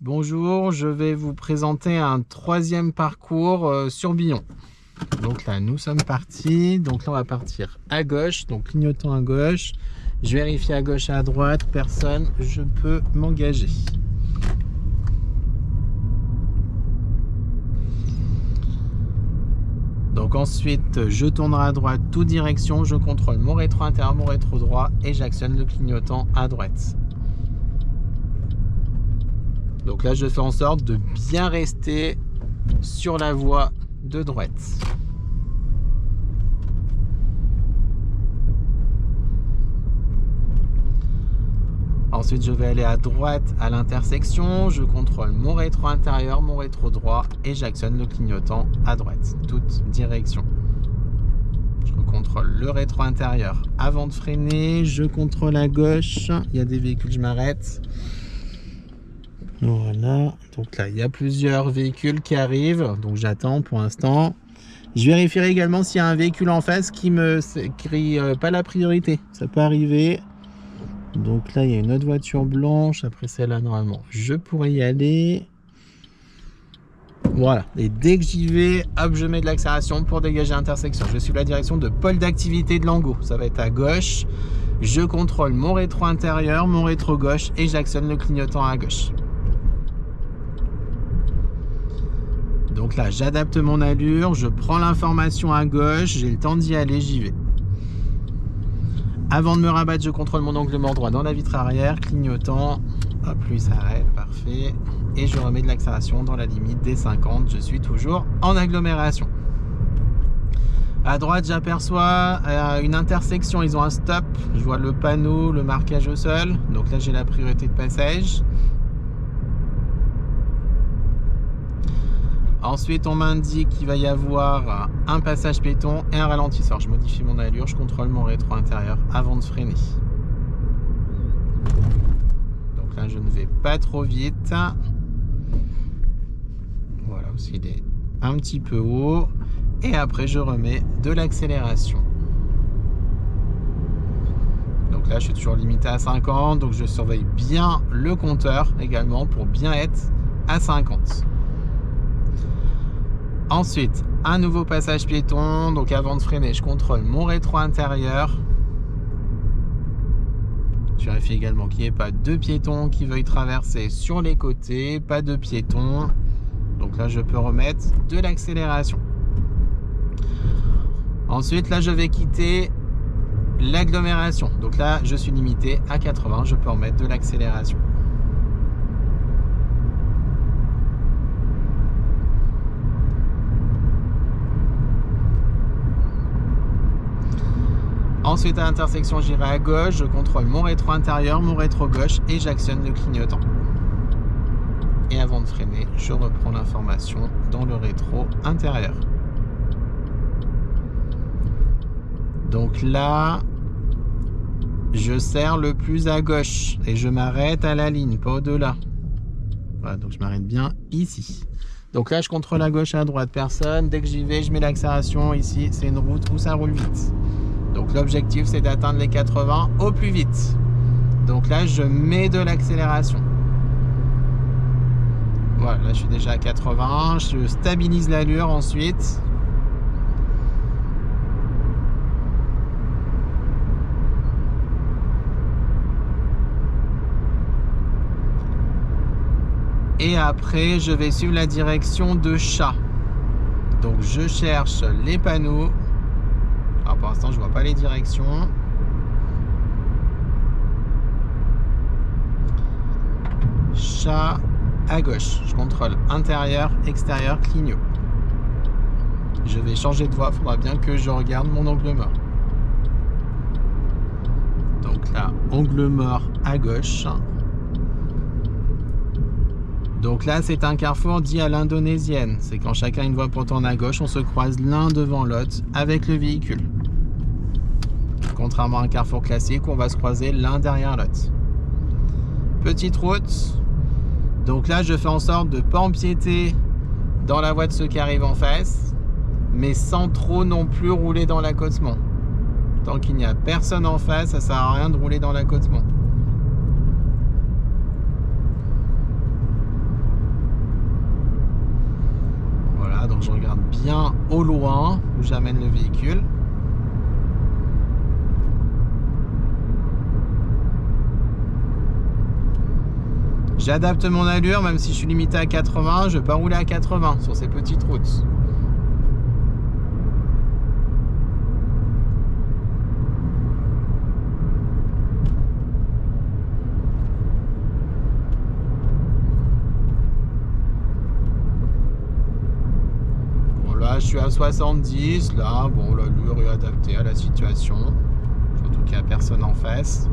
Bonjour, je vais vous présenter un troisième parcours sur Billon. Donc là, nous sommes partis. Donc là, on va partir à gauche, donc clignotant à gauche. Je vérifie à gauche et à droite, personne, je peux m'engager. Donc ensuite, je tournerai à droite, toute direction, je contrôle mon rétro intérieur, mon rétro droit et j'actionne le clignotant à droite. Donc là, je fais en sorte de bien rester sur la voie de droite. Ensuite, je vais aller à droite à l'intersection. Je contrôle mon rétro intérieur, mon rétro droit et j'actionne le clignotant à droite, toute direction. Je contrôle le rétro intérieur avant de freiner. Je contrôle à gauche. Il y a des véhicules, je m'arrête. Voilà, donc là il y a plusieurs véhicules qui arrivent, donc j'attends pour l'instant. Je vérifierai également s'il y a un véhicule en face qui me crie pas la priorité, ça peut arriver. Donc là il y a une autre voiture blanche, après celle-là normalement je pourrais y aller. Voilà, et dès que j'y vais, hop, je mets de l'accélération pour dégager l'intersection. Je suis la direction de pôle d'activité de Langot, ça va être à gauche. Je contrôle mon rétro intérieur, mon rétro gauche et j'actionne le clignotant à gauche. Donc là, j'adapte mon allure, je prends l'information à gauche, j'ai le temps d'y aller, j'y vais. Avant de me rabattre, je contrôle mon angle mort droit dans la vitre arrière, clignotant, hop, lui s'arrête, parfait. Et je remets de l'accélération dans la limite des 50, je suis toujours en agglomération. À droite, j'aperçois une intersection, ils ont un stop, je vois le panneau, le marquage au sol, donc là j'ai la priorité de passage. Ensuite, on m'indique qu'il va y avoir un passage piéton et un ralentisseur. Je modifie mon allure, je contrôle mon rétro intérieur avant de freiner. Donc là, je ne vais pas trop vite. Voilà, aussi il est un petit peu haut. Et après, je remets de l'accélération. Donc là, je suis toujours limité à 50. Donc je surveille bien le compteur également pour bien être à 50. Ensuite, un nouveau passage piéton. Donc avant de freiner, je contrôle mon rétro intérieur. Je vérifie également qu'il n'y ait pas de piétons qui veuillent traverser sur les côtés. Pas de piétons. Donc là, je peux remettre de l'accélération. Ensuite, là, je vais quitter l'agglomération. Donc là, je suis limité à 80. Je peux remettre de l'accélération. Ensuite, à l'intersection, j'irai à gauche, je contrôle mon rétro intérieur, mon rétro gauche et j'actionne le clignotant. Et avant de freiner, je reprends l'information dans le rétro intérieur. Donc là, je serre le plus à gauche et je m'arrête à la ligne, pas au-delà. Voilà, donc je m'arrête bien ici. Donc là, je contrôle à gauche et à droite, personne. Dès que j'y vais, je mets l'accélération. Ici, c'est une route où ça roule vite. Donc l'objectif, c'est d'atteindre les 80 au plus vite. Donc là, je mets de l'accélération. Voilà, là, je suis déjà à 80. Je stabilise l'allure ensuite. Et après, je vais suivre la direction de chat. Donc, je cherche les panneaux. Alors, pour l'instant, je ne vois pas les directions. Chat à gauche. Je contrôle intérieur, extérieur, clignot. Je vais changer de voie. Il faudra bien que je regarde mon angle mort. Donc là, angle mort à gauche. Donc là, c'est un carrefour dit à l'indonésienne. C'est quand chacun a une voie pour tourner à gauche, on se croise l'un devant l'autre avec le véhicule. Contrairement à un carrefour classique où on va se croiser l'un derrière l'autre. Petite route. Donc là, je fais en sorte de ne pas empiéter dans la voie de ceux qui arrivent en face, mais sans trop non plus rouler dans l'accotement. Tant qu'il n'y a personne en face, ça ne sert à rien de rouler dans l'accotement. bien au loin où j'amène le véhicule. J'adapte mon allure, même si je suis limité à 80, je ne vais pas rouler à 80 sur ces petites routes. Bon là, je suis à 70, là, bon, l'allure est adaptée à la situation, surtout qu'il n'y a personne en face.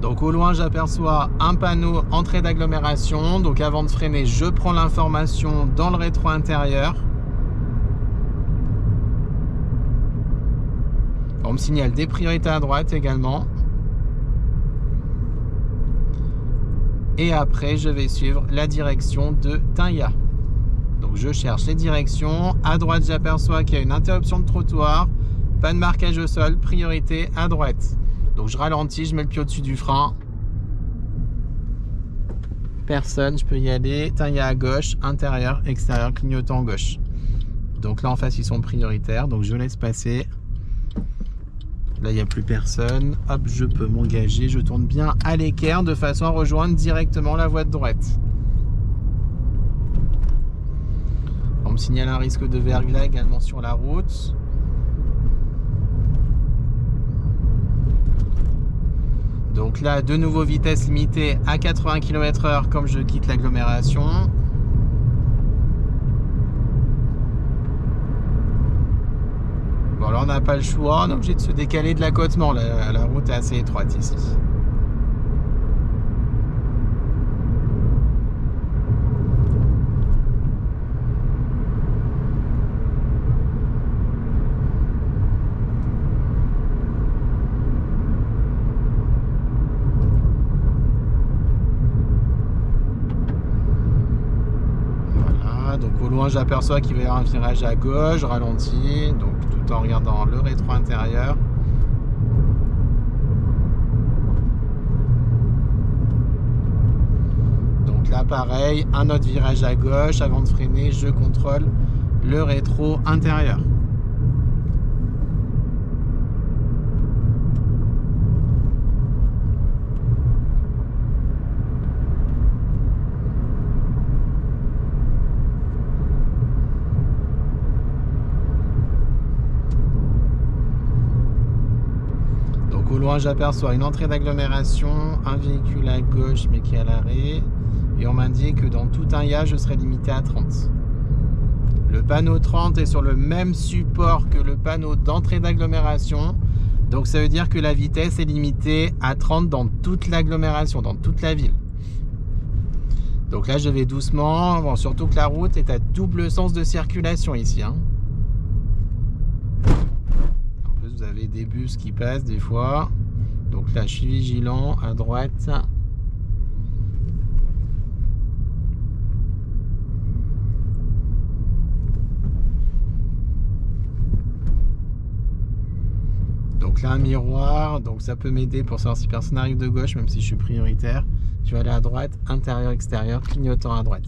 Donc au loin, j'aperçois un panneau entrée d'agglomération. Donc avant de freiner, je prends l'information dans le rétro intérieur. On me signale des priorités à droite également. Et après, je vais suivre la direction de Tinha. Donc je cherche les directions. À droite, j'aperçois qu'il y a une interruption de trottoir. Pas de marquage au sol, priorité à droite. Donc je ralentis, je mets le pied au-dessus du frein. Personne, je peux y aller. Tinha à gauche, intérieur, extérieur, clignotant gauche. Donc là en face ils sont prioritaires, donc je laisse passer. Là il n'y a plus personne. Hop, je peux m'engager, je tourne bien à l'équerre de façon à rejoindre directement la voie de droite. On me signale un risque de verglas également sur la route. Donc là, de nouveau vitesse limitée à 80 km/h comme je quitte l'agglomération. Bon, là on n'a pas le choix, on est obligé de se décaler de l'accotement. La route est assez étroite ici. J'aperçois qu'il va y avoir un virage à gauche, je ralentis, donc tout en regardant le rétro intérieur. Donc là pareil, un autre virage à gauche, avant de freiner, je contrôle le rétro intérieur. Au loin, j'aperçois une entrée d'agglomération, un véhicule à gauche mais qui est à l'arrêt. Et on m'indique que dans tout Tinha, je serai limité à 30. Le panneau 30 est sur le même support que le panneau d'entrée d'agglomération. Donc ça veut dire que la vitesse est limitée à 30 dans toute l'agglomération, dans toute la ville. Donc là, je vais doucement. Bon, surtout que la route est à double sens de circulation ici. Hein. Vous avez des bus qui passent des fois, donc là je suis vigilant. À droite, donc là un miroir, donc ça peut m'aider pour savoir si personne arrive de gauche, même si je suis prioritaire. Je vais aller à droite, intérieur, extérieur, clignotant à droite.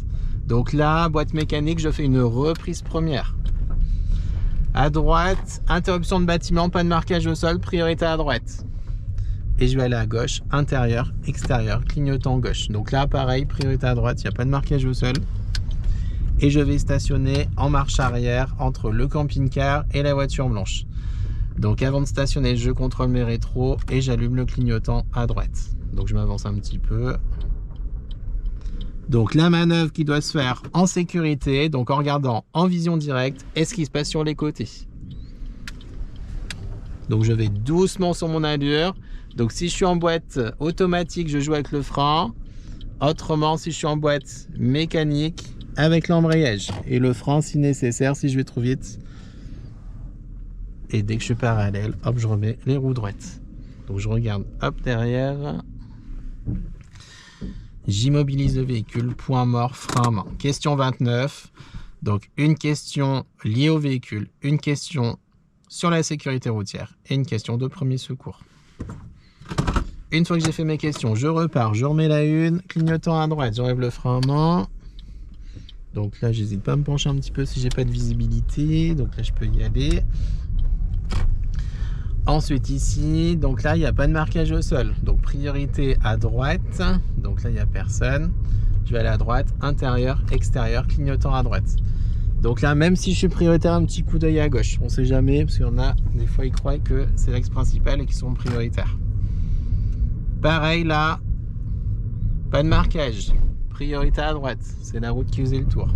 Donc là, boîte mécanique, je fais une reprise première. À droite, interruption de bâtiment, pas de marquage au sol, priorité à droite. Et je vais aller à gauche, intérieur, extérieur, clignotant gauche. Donc là, pareil, priorité à droite, il n'y a pas de marquage au sol. Et je vais stationner en marche arrière entre le camping-car et la voiture blanche. Donc avant de stationner, je contrôle mes rétros et j'allume le clignotant à droite. Donc je m'avance un petit peu. Donc la manœuvre qui doit se faire en sécurité, donc en regardant en vision directe, est ce qui se passe sur les côtés. Donc je vais doucement sur mon allure. Donc si je suis en boîte automatique, je joue avec le frein. Autrement, si je suis en boîte mécanique, avec l'embrayage. Et le frein si nécessaire, si je vais trop vite. Et dès que je suis parallèle, hop, je remets les roues droites. Donc je regarde, hop, derrière. J'immobilise le véhicule, point mort, frein à main. Question 29. Donc une question liée au véhicule, une question sur la sécurité routière et une question de premier secours. une fois que j'ai fait mes questions, je repars, je remets la une, clignotant à droite, j'enlève le frein à main. Donc là, j'hésite pas à me pencher un petit peu si j'ai pas de visibilité. Donc là, je peux y aller. Ensuite ici, donc là, il n'y a pas de marquage au sol. Donc priorité à droite. Donc là, il n'y a personne. Je vais aller à droite, intérieur, extérieur, clignotant à droite. Donc là, même si je suis prioritaire, un petit coup d'œil à gauche. On ne sait jamais, parce qu'il y en a, des fois, ils croient que c'est l'axe principal et qu'ils sont prioritaires. Pareil là, pas de marquage. Priorité à droite, c'est la route qui faisait le tour.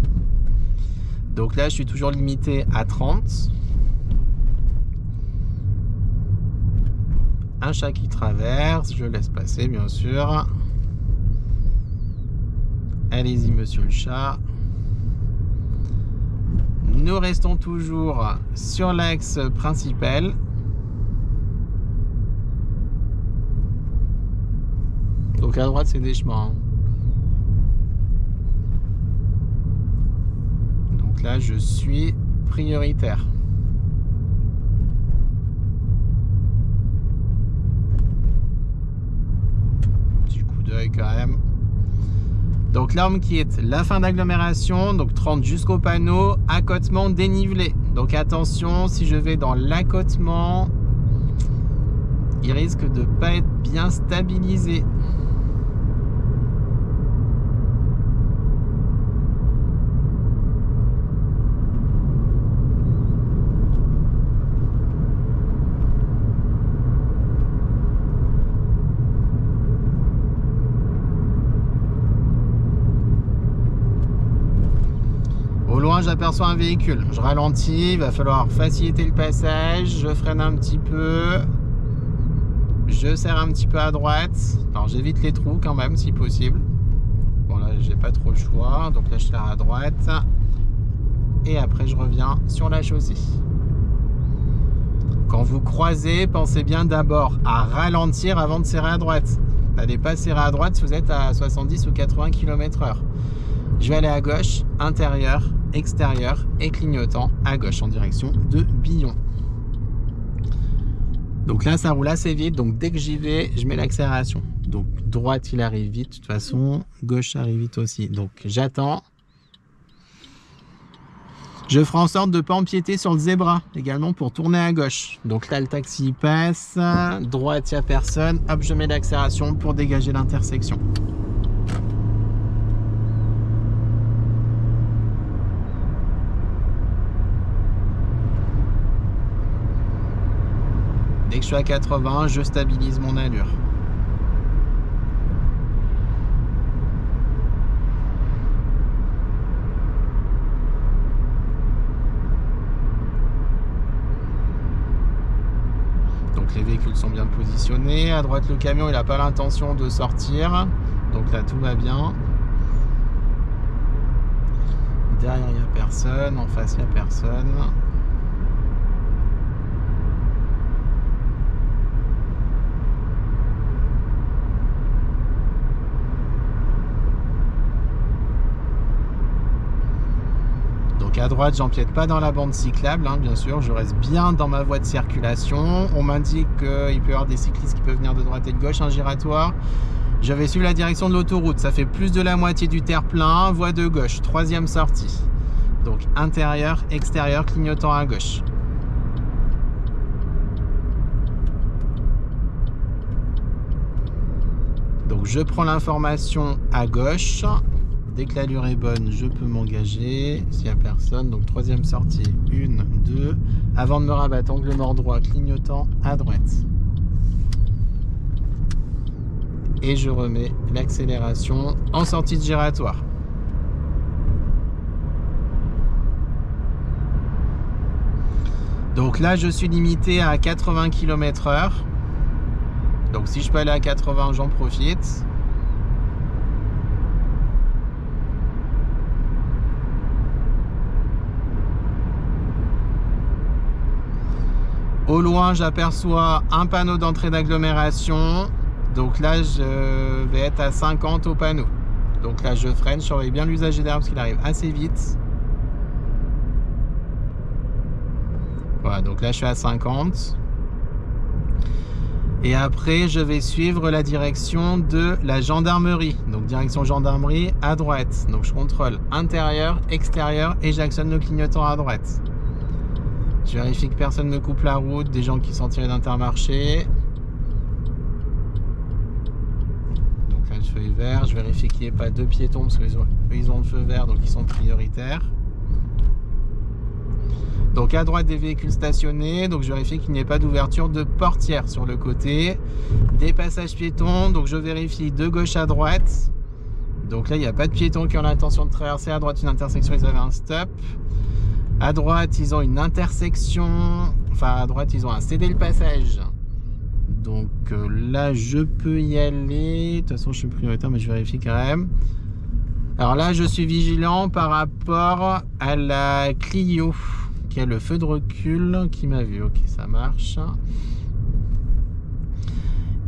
Donc là, je suis toujours limité à 30. Un chat qui traverse, je laisse passer bien sûr. Allez-y monsieur le chat. Nous restons toujours sur l'axe principal. Donc à droite c'est des chemins. Donc là je suis prioritaire. Petit coup d'œil quand même. Donc là on me quitte la fin d'agglomération, donc 30 jusqu'au panneau, accotement dénivelé. Donc attention, si je vais dans l'accotement, il risque de ne pas être bien stabilisé. Au loin, j'aperçois un véhicule. Je ralentis, il va falloir faciliter le passage. Je freine un petit peu. Je serre un petit peu à droite. Alors, j'évite les trous quand même, si possible. Bon, là, j'ai pas trop le choix. Donc là, je serre à droite. Et après, je reviens sur la chaussée. Quand vous croisez, pensez bien d'abord à ralentir avant de serrer à droite. N'allez pas serrer à droite si vous êtes à 70 ou 80 km/h. Je vais aller à gauche, intérieur, extérieur et clignotant à gauche en direction de Billon. Donc là, ça roule assez vite. Donc dès que j'y vais, je mets l'accélération. Donc droite, il arrive vite. De toute façon, gauche arrive vite aussi. Donc j'attends. Je ferai en sorte de ne pas empiéter sur le zébra également pour tourner à gauche. Donc là, le taxi passe. Droite, il n'y a personne. Hop, je mets l'accélération pour dégager l'intersection. Dès que je suis à 80, je stabilise mon allure. Donc les véhicules sont bien positionnés. À droite, le camion, il n'a pas l'intention de sortir. Donc là, tout va bien. Derrière, il n'y a personne. En face, il n'y a personne. Donc à droite, j'empiète pas dans la bande cyclable, hein, bien sûr, je reste bien dans ma voie de circulation. On m'indique qu'il peut y avoir des cyclistes qui peuvent venir de droite et de gauche, un giratoire. Je vais suivre la direction de l'autoroute, ça fait plus de la moitié du terre-plein, voie de gauche, troisième sortie. Donc intérieur, extérieur, clignotant à gauche. Donc je prends l'information à gauche. Dès que l'allure est bonne, je peux m'engager. S'il n'y a personne, donc troisième sortie, 1, 2. Avant de me rabattre, angle mort droit, clignotant à droite. Et je remets l'accélération en sortie de giratoire. Donc là, je suis limité à 80 km/h. Donc si je peux aller à 80, j'en profite. Au loin, j'aperçois un panneau d'entrée d'agglomération. Donc là, je vais être à 50 au panneau. Donc là, je freine, je surveille bien l'usager derrière parce qu'il arrive assez vite. Voilà, donc là, je suis à 50. Et après, je vais suivre la direction de la gendarmerie. Donc, direction gendarmerie à droite. Donc, je contrôle intérieur, extérieur et j'actionne le clignotant à droite. Je vérifie que personne ne me coupe la route, des gens qui sont tirés d'Intermarché. Donc là, le feu est vert. Je vérifie qu'il n'y ait pas deux piétons parce qu'ils ont le feu vert, donc ils sont prioritaires. Donc à droite des véhicules stationnés, donc je vérifie qu'il n'y ait pas d'ouverture de portière sur le côté. Des passages piétons, donc je vérifie de gauche à droite. Donc là, il n'y a pas de piétons qui ont l'intention de traverser. À droite, une intersection, ils avaient un stop. À droite, ils ont une intersection. Enfin, à droite, ils ont un cédé le passage. Donc là, je peux y aller. De toute façon, je suis prioritaire, mais je vérifie quand même. Alors là, je suis vigilant par rapport à la Clio, qui a le feu de recul qui m'a vu. Ok, ça marche.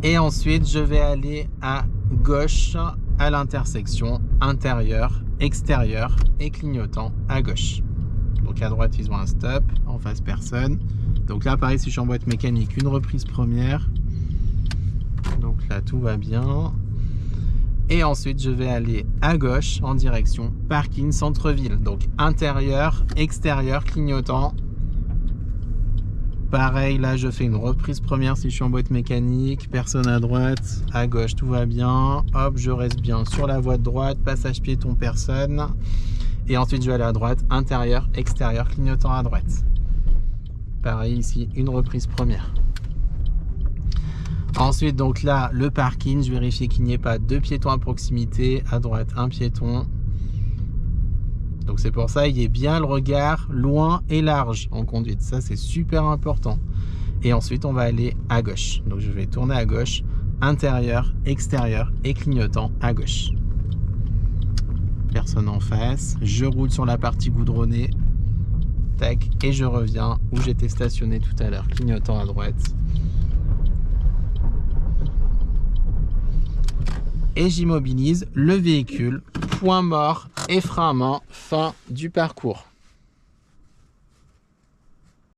Et ensuite, je vais aller à gauche à l'intersection intérieur, extérieur et clignotant à gauche. Donc à droite, ils ont un stop, en face personne. Donc là, pareil, si je suis en boîte mécanique, une reprise première. Donc là, tout va bien. Et ensuite, je vais aller à gauche en direction parking centre-ville. Donc intérieur, extérieur, clignotant. Pareil, là, je fais une reprise première si je suis en boîte mécanique. Personne à droite, à gauche, tout va bien. Hop, je reste bien sur la voie de droite. Passage piéton, personne. Et ensuite, je vais aller à droite, intérieur, extérieur, clignotant à droite. Pareil ici, une reprise première. Ensuite, donc là, le parking, je vérifie qu'il n'y ait pas deux piétons à proximité. À droite, un piéton. Donc c'est pour ça, il y ait bien le regard loin et large en conduite. Ça, c'est super important. Et ensuite, on va aller à gauche. Donc je vais tourner à gauche, intérieur, extérieur et clignotant à gauche. Personne en face. Je roule sur la partie goudronnée. Tac. Et je reviens où j'étais stationné tout à l'heure. Clignotant à droite. Et j'immobilise le véhicule. Point mort et frein à main. Fin du parcours.